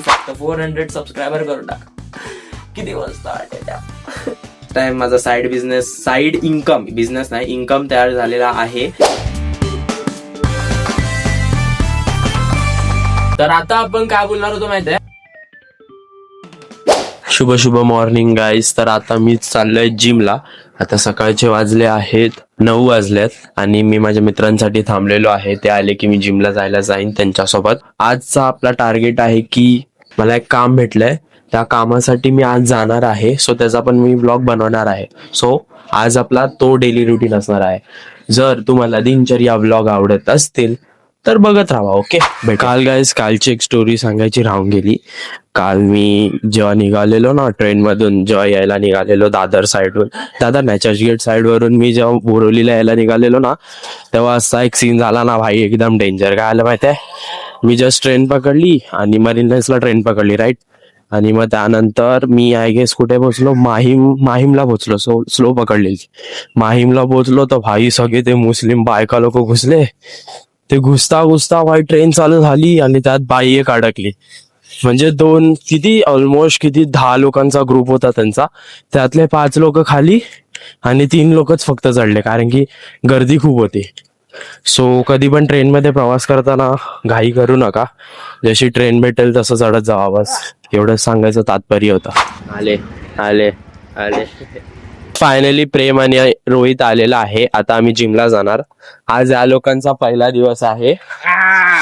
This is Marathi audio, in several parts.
फक्त 400 सबस्क्रायबर करून टाका. किती वाजता टाइम माझा side business, side income, business नाही इन्कम तयार झालेला आहे. तर आता आपण काय बोलणार होतो माहिती आहे. शुभ शुभ मॉर्निंग गाईज. तर आता मी चाललोय जिमला. आता सकाळचे वाजले आहेत 9 वाजलेत आणि मी माझ्या मित्रांसाठी थांबलेलो आहे. ते आले की मी जिमला जायला जाईन त्यांच्यासोबत. आजचा आपला टार्गेट आहे की मला एक काम भेटलंय, त्या कामासाठी मी आज जाणार आहे. सो त्याचा पण मी ब्लॉग बनवणार आहे. सो आज आपला तो डेली रुटीन असणार आहे. जर तुम्हाला दिनचर्या ब्लॉग आवडत असतील तर बघत राहा. ओके. काल गाईज कालची एक स्टोरी सांगायची राहून गेली. काल मी जेव्हा निघालेलो ना ट्रेन मधून, जेव्हा यायला निघालेलो दादर नाही चर्चगेट साइड वरून मी जेव्हा बोरिवलीला यायला निघालेलो ना, तेव्हा असा एक सीन झाला ना भाई, एकदम डेंजर. काय आलं माहितीये, मी जस्ट ट्रेन पकडली आणि मरीन लाईन्सला ट्रेन पकडली राईट. आणि मग त्यानंतर मी आय गेस कुठे पोहोचलो, माहीमला पोहोचलो. स्लो पकडली. माहीमला पोहोचलो तर भाई सगळे ते मुस्लिम बायका लोक घुसले. ते घुसता भाई ट्रेन चालू झाली आणि त्यात बाई एक अडकली. म्हणजे ऑलमोस्ट 10 लोकांचा ग्रुप होता त्यांचा. त्यातले 5 लोक खाली आणि 3 लोकच फक्त चढले, कारण की गर्दी खूप होती. सो कधी पण ट्रेन मध्ये प्रवास करताना घाई करू नका. जशी ट्रेन भेटेल तसं चढत जावा. बस एवढंच सांगायचं तात्पर्य होतं. आले आले आले फायनली प्रेम आणि रोहित आलेला आहे. आता आम्ही जिमला जाणार. आज या लोकांचा पहिला दिवस आहे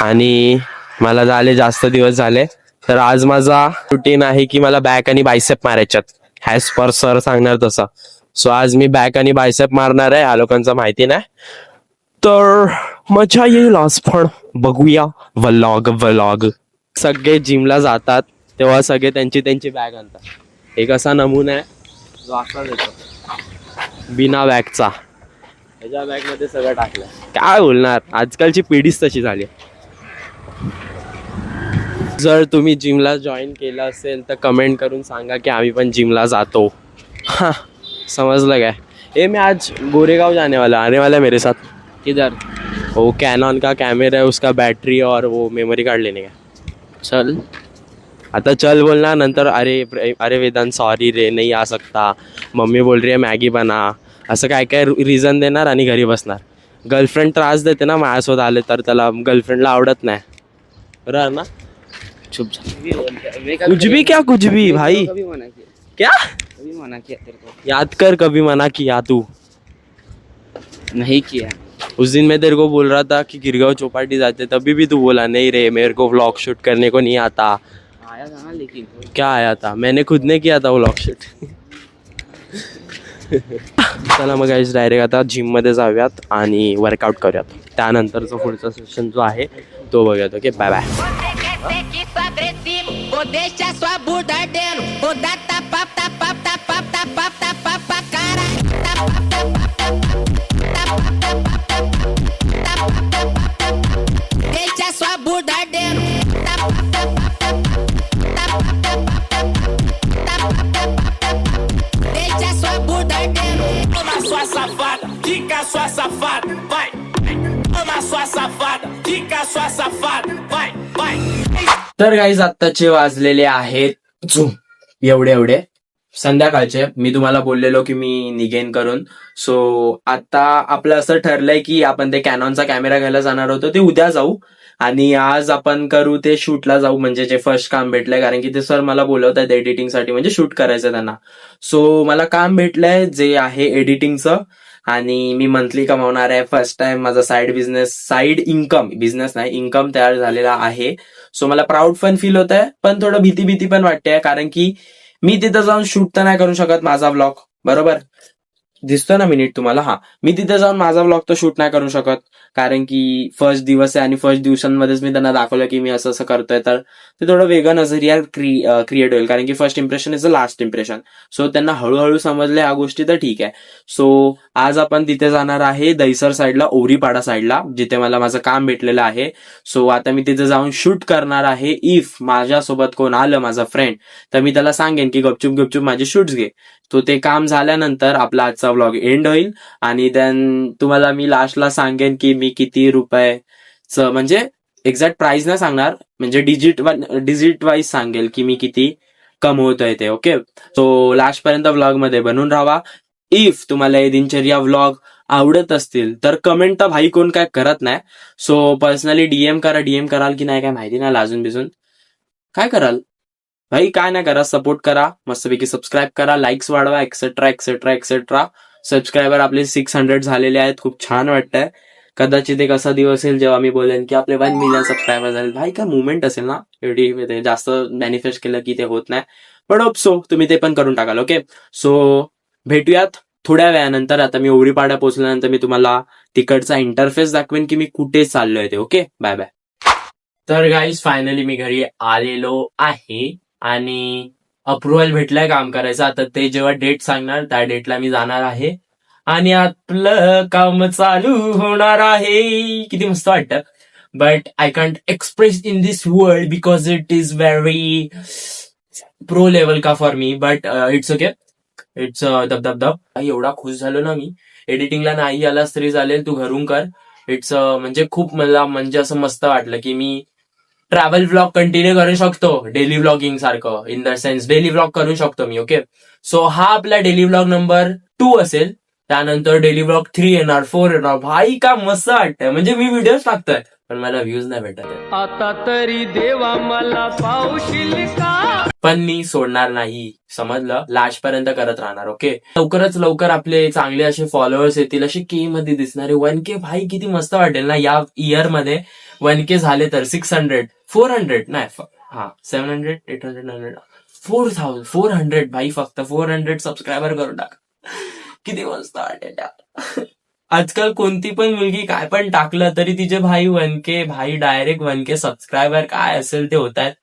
आणि मला झाले जास्त दिवस झाले. तर आज माझा रुटीन आहे की मला बॅक आणि बायसेप मारायच्यात, हॅज पर सर सांगणार तसा. सो आज मी बॅक आणि बायसेप मारणार आहे. या लोकांचा माहिती नाही, तर मजा येईल आज पण. बघूया व्लॉग. सगळे जिमला जातात तेव्हा सगळे त्यांची बॅग आणतात. एक असा नमुना आहे जो असा देतो बिना बॅगचा. त्याच्या बॅग मध्ये सगळं टाकलंय. काय बोलणार, आजकालची पिढीच तशी झाली. जर तुम्ही जिमला जॉईन केलं असेल तर कमेंट करून सांगा की आम्ही पण जिमला जातो. हा समजलं काय. ये मैं आज गोरेगांव आने वाला मेरे साथ. किधर? वो कैनॉन का कैमरा है, उसका बैटरी और वो मेमोरी कार्ड लेने का. चल आता चल बोलना, नंतर अरे वेदांत सॉरी रे नहीं आ सकता, मम्मी बोल रही है मॅगी बना, असं काय काय रिझन देणार आणि घरी बसणार. गर्लफ्रेंड त्रास देते ना माझ्यासोबत आले तर, त्याला गर्लफ्रेंडला आवडत नाही. बरोबर ना. चुप कुछ भी भाई. क्या कभी मना किया तेरे को? याद कर, कभी मना किया तू नहीं किया. उस दिन मैं तेरे को बोल रहा था कि गिरगांव चौपाटी जाते, तभी भी तू बोला नहीं रे मेरे को व्लॉग शूट करने को नहीं आता. आया था ना, लेकिन क्या आया था, मैंने खुद ने किया था व्लॉग शूट. चला मग गाईज डायरेक्ट आता जिम मध्ये जाऊयात आणि वर्कआउट करूयात. त्यानंतरचा पुढचा सेशन जो आहे तो बघूयात. Okay bye bye. Vou deixar sua bunda ardendo, vou dar tapa, tapa, tapa, tapa, tapa, tapa, cara. Tapa, tapa, tapa, tapa, tapa, tapa, deixa sua bunda ardendo. Tapa, tapa, tapa, tapa, tapa, deixa sua bunda ardendo. Toma sua safada, quica sua safada, vai. Toma sua safada, quica sua safada, vai, vai. तर गाईज आत्ताचे वाजलेले आहेत एवढे संध्याकाळचे. मी तुम्हाला बोललेलो की मी निघेन करून. सो आता आपलं असं ठरलंय की आपण ते कॅनॉनचा कॅमेरा घ्यायला जाणार होतो, ते उद्या जाऊ आणि आज आपण करू ते शूटला जाऊ. म्हणजे जे फर्स्ट काम भेटलंय, कारण की ते सर मला बोलवत आहेत एडिटिंगसाठी, म्हणजे शूट करायचं त्यांना. सो मला काम भेटलंय जे आहे एडिटिंगचं आणि मी मंथली कमावणार आहे. फर्स्ट टाइम माझा साइड इन्कम, बिझनेस नाही इन्कम तयार झालेला आहे. सो मला प्राऊड पण फील होत आहे, पण थोडं भीती पण वाटते, कारण की मी तिथं जाऊन शूट तर नाही करू शकत माझा व्लॉग. बरोबर दिसतोय ना मिनिट तुम्हाला. हा मी तिथे जाऊन माझा व्लॉग तर शूट नाही करू शकत, कारण की फर्स्ट दिवस आहे आणि फर्स्ट दिवसांमध्येच मी त्यांना दाखवलं की मी असं करतोय, तर ते थोडं वेगळं नजरिया क्रिएट होईल, कारण की first impression is the last impression. So त्यांना हळूहळू समजल्या या गोष्टी, तर ठीक आहे. सो आज आपण तिथे जाणार आहे दहिसर साईडला, ओरीपाडा साईडला, जिथे मला माझं काम भेटलेलं आहे. सो आता मी तिथे जाऊन शूट करणार आहे. इफ माझ्यासोबत कोण आलं माझा फ्रेंड, तर मी त्याला सांगेन की गपचूप माझे शूट्स घे. तो ते काम झाल्यानंतर आपला आजचा व्लॉग एंड होईल आणि देन तुम्हाला मी लास्टला सांगेन की मी किती रुपयाचं, म्हणजे एक्झॅक्ट प्राइस नाही सांगणार, म्हणजे डिजिट वाईज सांगेल की मी किती कमवतोय ते. ओके, सो लास्ट पर्यंत व्लॉग मध्ये बनून राहा. इफ तुम्हाला हे दिनचर्या व्लॉग आवडत असतील तर कमेंट तर भाई कोण काय करत नाही. सो पर्सनली डीएम कराल की नाही काय माहिती नाही, लाजून बिजून काय कराल भाई, काय नाही करा, सपोर्ट करा, मस्तपैकी सबस्क्राईब करा, लाईक्स वाढवा, एक्सेट्रा एक्सेट्रा एक्सेट्रा. सबस्क्रायबर आपले 600 झालेले आहेत, खूप छान वाटतंय. कदाचित एक असा दिवस येईल जेव्हा मी बोलेन की आपले 1 मिलियन सबस्क्रायबर झाले. भाई काय मुवमेंट असेल ना एवढी, ते जास्त मॅनिफेस्ट केलं की ते होत नाही, पण होप सो तुम्ही ते पण करून टाकाल. ओके, सो भेटूयात थोड्या वेळानंतर. आता मी ओरीपाडा पोहोचल्यानंतर मी तुम्हाला तिकडचा इंटरफेस दाखवेन की मी कुठे चाललोय ते. Okay, bye bye. तर गाईज फायनली मी घरी आलेलो आहे आणि अप्रुव्हल भेटलाय काम करायचं. आता ते जेव्हा डेट सांगणार त्या डेटला मी जाणार आहे आणि आपलं काम चालू होणार आहे. किती मस्त वाटतं, but I can't express in this world because it is very pro level का for me, but it's okay, it's दब. एवढा खुश झालो ना मी, एडिटिंगला नाही आलास तरी चालेल, तू घरून कर. इट्स म्हणजे खूप मला म्हणजे असं मस्त वाटलं की मी ट्रॅव्हल व्लॉग कंटिन्यू करू शकतो, डेली व्लॉगिंग सारखं, in the sense daily vlog करू शकतो मी. ओके, सो हा आपला डेली व्लॉग नंबर 2 असेल. त्यानंतर डेली व्लॉग 3 येणार, 4 येणार. भाई का मस्त वाटतंय, म्हणजे मी व्हिडिओज टाकतोय पण मला व्ह्यूज नाही भेटत आहे. आता तरी देवा मला पावशील का. पण मी सोडणार नाही, समजलं, लास्ट पर्यंत करत राहणार. ओके, लवकरच लवकर आपले चांगले असे फॉलोअर्स येतील, असे के मध्ये दिसणारे 1K. भाई किती मस्त वाटेल ना या इयर मध्ये 1K झाले तर. 600 400 नाही, हा 700 800 900 4000 400. भाई फक्त 400 सबस्क्रायबर करून टाक, किती मस्त वाटेल. आजकाल कोणती पण मुलगी काय पण टाकलं तरी तिचे भाई 1K, भाई डायरेक्ट 1K सबस्क्रायबर काय असेल ते होत आहेत.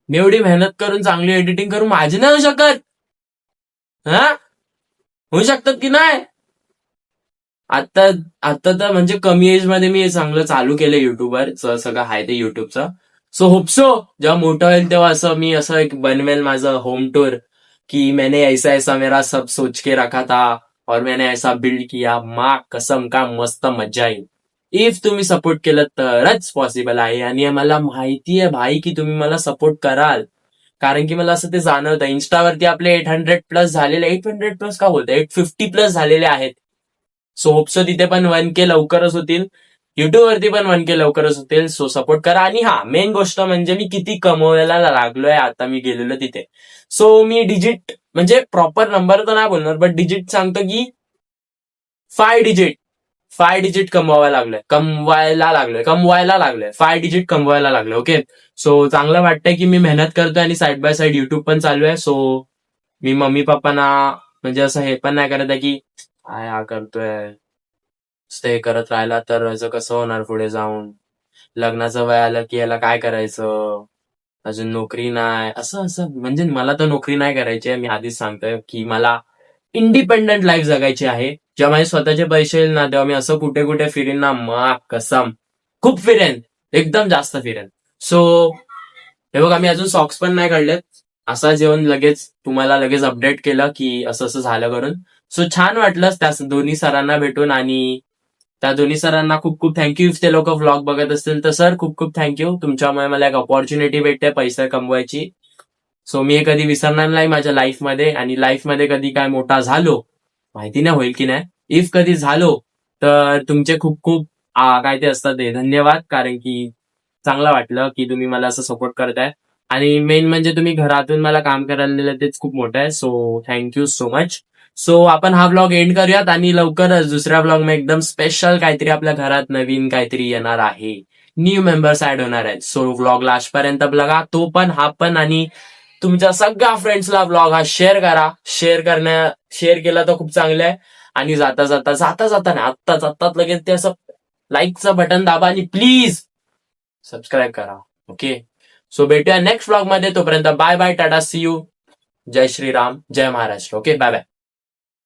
मी एवढी मेहनत करून चांगली एडिटिंग करून माझी नाही होऊ शकत? हा, होऊ शकतात की नाही? आता तर म्हणजे कमी एज मध्ये मी चांगलं चालू केलं युट्यूबर सगळं आहे ते युट्यूबचं. सो होपसो जेव्हा मोठं होईल तेव्हा असं मी असं एक बनवेल माझं होम टूर की मैंने ऐसा ऐसा मेरा सब सोच के रखा था और मैंने ऐसा बिल्ड किया. माँ कसम का मस्त मजा येईल. इफ तुम्ही सपोर्ट केलं तरच पॉसिबल आहे, आणि मला माहिती आहे भाई की तुम्ही मला सपोर्ट कराल, कारण की मला असं ते जाणवतं. इन्स्टावरती आपले 800 प्लस झालेले, 800 प्लस का बोलतोय, 850 प्लस झालेले आहेत. सो होपसो तिथे पण 1K लवकरच होतील, युट्यूब वरती पण 1K लवकरच होतील. सो सपोर्ट करा. आणि हा मेन गोष्ट म्हणजे मी किती कमवायला लागलोय आता मी गेलेलो तिथे. सो मी डिजिट म्हणजे प्रॉपर नंबर तर नाही बोलणार, बट डिजिट सांगतो की 5 डिजिट कमवायला लागलोय 5 डिजिट कमवायला लागलोय. ओके, सो चांगलं वाटतंय की मी मेहनत करतोय आणि साईड बाय साईड युट्यूब पण चालू आहे. सो मी मम्मी पप्पांना म्हणजे असं हे पण नाही करत आहे की काय हा करतोय, स्टे करत राहिला तर असं कसं होणार पुढे जाऊन, लग्नाचं वय आलं की याला काय करायचं, अजून नोकरी नाही, असं म्हणजे मला तर नोकरी नाही करायची आहे. मी आधीच सांगतोय की मला इंडिपेंडंट लाईफ जगायची आहे. जेव्हा माझे स्वतःचे पैसे येईल ना तेव्हा मी असं कुठे कुठे फिरेन ना, मा कसम खूप फिरेन, एकदम जास्त फिरेन. सो हे बघा मी अजून सॉक्स पण नाही काढलेत, असाच येऊन लगेच तुम्हाला लगेच अपडेट केलं की असं असं झालं करून. सो छान वाटलं त्या दोन्ही सरांना भेटून, आणि त्या दोन्ही सरांना खूप खूप थँक्यू. इफ ते लोक व्लॉग बघत असतील तर सर खूप खूप थँक्यू, तुमच्यामुळे मला एक ऑपॉर्च्युनिटी भेटते पैसे कमवायची. सो मी हे कधी विसरणार नाही माझ्या लाईफमध्ये, आणि लाईफमध्ये कधी काय मोठा झालो, माहिती नाही होईल की नाही, इफ कधी झालो तर तुमचे खूप खूप काय ते असतात ते धन्यवाद, कारण की चांगलं वाटलं की तुम्ही मला असं सपोर्ट करताय, आणि मेन म्हणजे तुम्ही घरातून मला काम करायला दिलं तेच खूप मोठं आहे. So thank you so much. So आपण हा ब्लॉग एंड करूयात, आणि लवकरच दुसऱ्या ब्लॉग मध्ये एकदम स्पेशल काहीतरी आपल्या घरात नवीन काहीतरी येणार आहे, न्यू मेंबर्स ऍड होणार आहेत. सो व्लॉग लास्ट पर्यंत बघा, तो पण हा पण, आणि तुमच्या सगळ्या फ्रेंड्सला व्लॉग हा शेअर करा. शेअर केला तर खूप चांगलं आहे, आणि जाता नाही आत्ताच लगेच ते असं लाईकचं बटन दाबा आणि प्लीज सबस्क्राईब करा. ओके, सो भेटूया नेक्स्ट व्लॉग मध्ये. तोपर्यंत bye bye, tata, see you, जय श्रीराम, जय महाराष्ट्र. Okay, bye bye.